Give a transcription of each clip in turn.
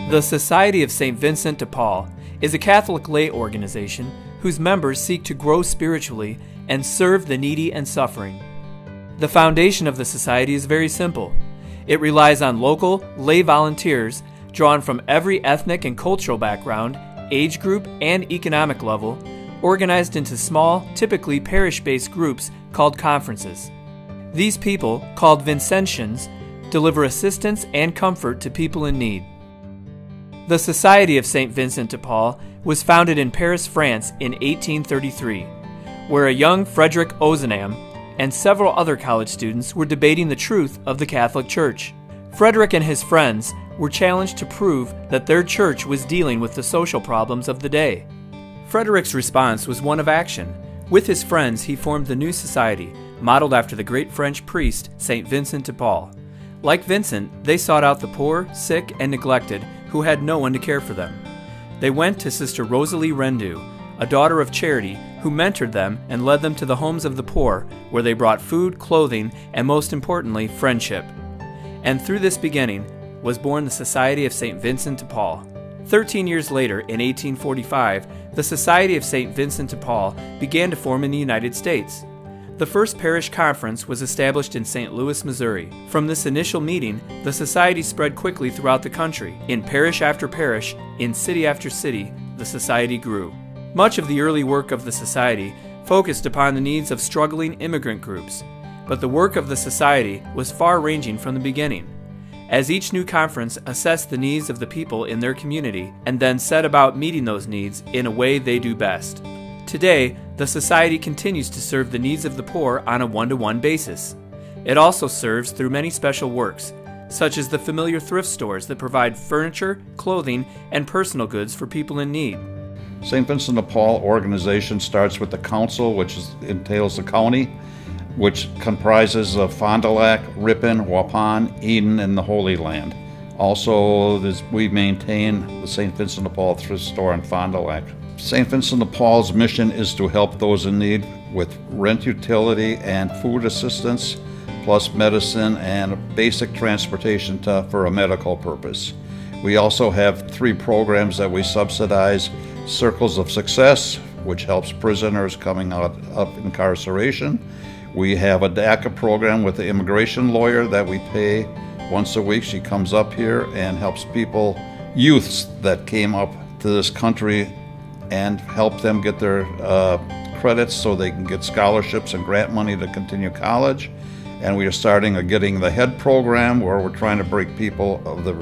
The Society of St. Vincent de Paul is a Catholic lay organization whose members seek to grow spiritually and serve the needy and suffering. The foundation of the society is very simple. It relies on local lay volunteers drawn from every ethnic and cultural background, age group, and economic level, organized into small, typically parish-based groups called conferences. These people, called Vincentians, deliver assistance and comfort to people in need. The Society of St. Vincent de Paul was founded in Paris, France in 1833, where a young Frederick Ozanam and several other college students were debating the truth of the Catholic Church. Frederick and his friends were challenged to prove that their church was dealing with the social problems of the day. Frederick's response was one of action. With his friends, he formed the new society, modeled after the great French priest St. Vincent de Paul. Like Vincent, they sought out the poor, sick, and neglected who had no one to care for them. They went to Sister Rosalie Rendu, a daughter of charity, who mentored them and led them to the homes of the poor, where they brought food, clothing, and most importantly, friendship. And through this beginning was born the Society of St. Vincent de Paul. 13 years later, in 1845, the Society of St. Vincent de Paul began to form in the United States. The first parish conference was established in St. Louis, Missouri. From this initial meeting, the society spread quickly throughout the country. In parish after parish, in city after city, the society grew. Much of the early work of the society focused upon the needs of struggling immigrant groups, but the work of the society was far-ranging from the beginning. As each new conference assessed the needs of the people in their community and then set about meeting those needs in a way they do best. Today, the Society continues to serve the needs of the poor on a one-to-one basis. It also serves through many special works, such as the familiar thrift stores that provide furniture, clothing, and personal goods for people in need. St. Vincent de Paul organization starts with the council, which entails the county, which comprises of Fond du Lac, Ripon, Waupun, Eden, and the Holy Land. Also, we maintain the St. Vincent de Paul thrift store in Fond du Lac. St. Vincent de Paul's mission is to help those in need with rent utility and food assistance, plus medicine and basic transportation for a medical purpose. We also have 3 programs that we subsidize: Circles of Success, which helps prisoners coming out of incarceration. We have a DACA program with the immigration lawyer that we pay once a week. She comes up here and helps people, youths that came up to this country, and help them get their credits so they can get scholarships and grant money to continue college. And we are starting a Getting the Head program where we're trying to break people of the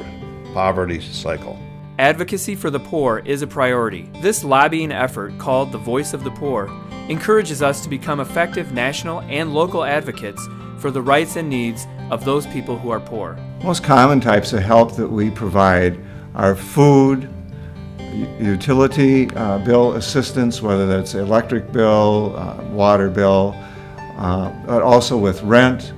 poverty cycle. Advocacy for the poor is a priority. This lobbying effort, called the Voice of the Poor, encourages us to become effective national and local advocates for the rights and needs of those people who are poor. Most common types of help that we provide are food, utility bill assistance, whether that's electric bill, water bill, but also with rent.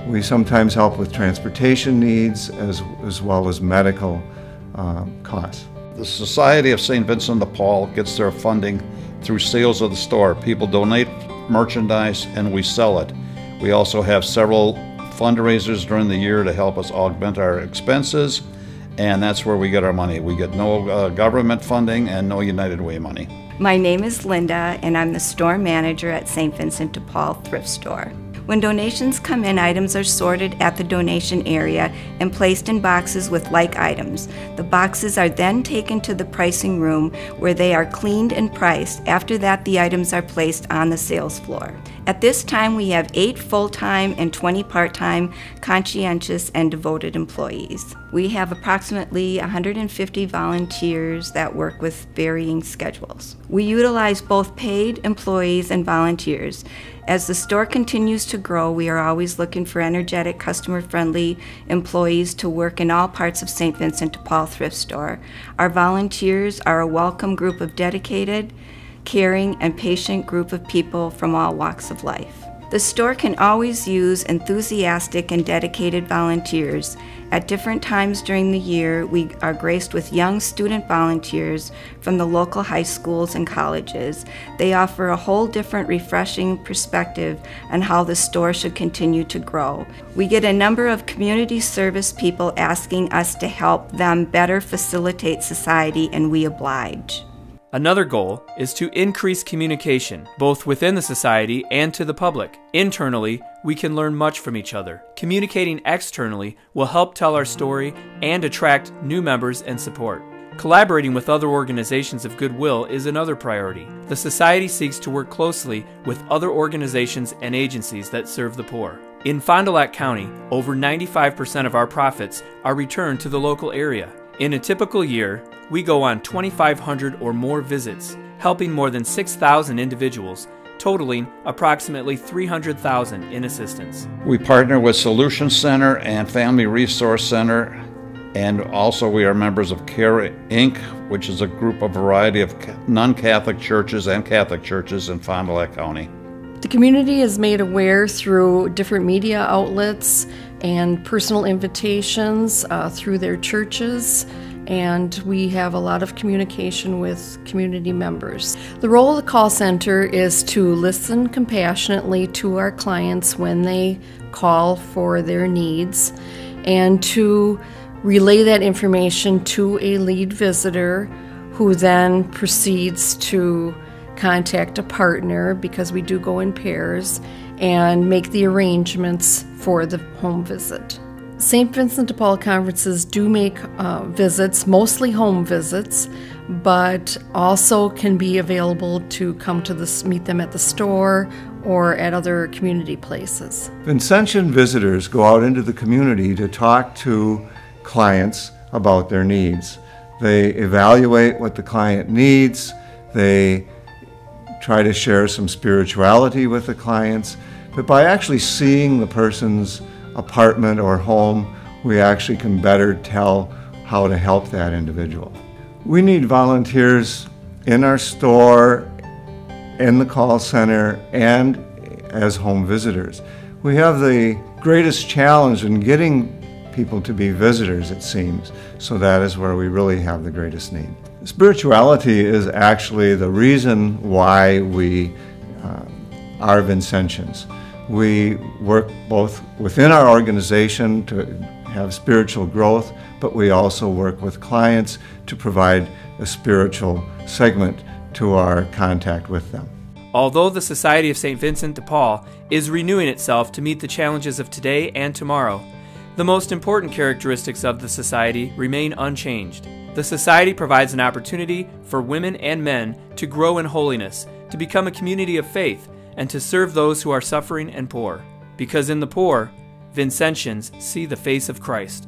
We sometimes help with transportation needs as well as medical costs. The Society of St. Vincent de Paul gets their funding through sales of the store. People donate merchandise and we sell it. We also have several fundraisers during the year to help us augment our expenses, and that's where we get our money. We get no government funding and no United Way money. My name is Linda, and I'm the store manager at St. Vincent de Paul Thrift Store. When donations come in, items are sorted at the donation area and placed in boxes with like items. The boxes are then taken to the pricing room where they are cleaned and priced. After that, the items are placed on the sales floor. At this time, we have 8 full-time and 20 part-time conscientious and devoted employees. We have approximately 150 volunteers that work with varying schedules. We utilize both paid employees and volunteers. As the store continues to grow, we are always looking for energetic, customer-friendly employees to work in all parts of St. Vincent de Paul Thrift Store. Our volunteers are a welcome group of dedicated, caring, and patient group of people from all walks of life. The store can always use enthusiastic and dedicated volunteers. At different times during the year, we are graced with young student volunteers from the local high schools and colleges. They offer a whole different refreshing perspective on how the store should continue to grow. We get a number of community service people asking us to help them better facilitate society, and we oblige. Another goal is to increase communication, both within the society and to the public. Internally, we can learn much from each other. Communicating externally will help tell our story and attract new members and support. Collaborating with other organizations of goodwill is another priority. The Society seeks to work closely with other organizations and agencies that serve the poor. In Fond du Lac County, over 95% of our profits are returned to the local area. In a typical year, we go on 2,500 or more visits, helping more than 6,000 individuals, totaling approximately $300,000 in assistance. We partner with Solution Center and Family Resource Center, and also we are members of CARE Inc., which is a group of variety of non-Catholic churches and Catholic churches in Fond du Lac County. The community is made aware through different media outlets and personal invitations through their churches, and we have a lot of communication with community members. The role of the call center is to listen compassionately to our clients when they call for their needs, and to relay that information to a lead visitor who then proceeds to contact a partner, because we do go in pairs, and make the arrangements for the home visit. St. Vincent de Paul conferences do make visits, mostly home visits, but also can be available to come to meet them at the store or at other community places. Vincentian visitors go out into the community to talk to clients about their needs. They evaluate what the client needs. They try to share some spirituality with the clients, but by actually seeing the person's apartment or home, we actually can better tell how to help that individual. We need volunteers in our store, in the call center, and as home visitors. We have the greatest challenge in getting people to be visitors, it seems, so that is where we really have the greatest need. Spirituality is actually the reason why we are Vincentians. We work both within our organization to have spiritual growth, but we also work with clients to provide a spiritual segment to our contact with them. Although the Society of St. Vincent de Paul is renewing itself to meet the challenges of today and tomorrow, the most important characteristics of the Society remain unchanged. The Society provides an opportunity for women and men to grow in holiness, to become a community of faith, and to serve those who are suffering and poor. Because in the poor, Vincentians see the face of Christ.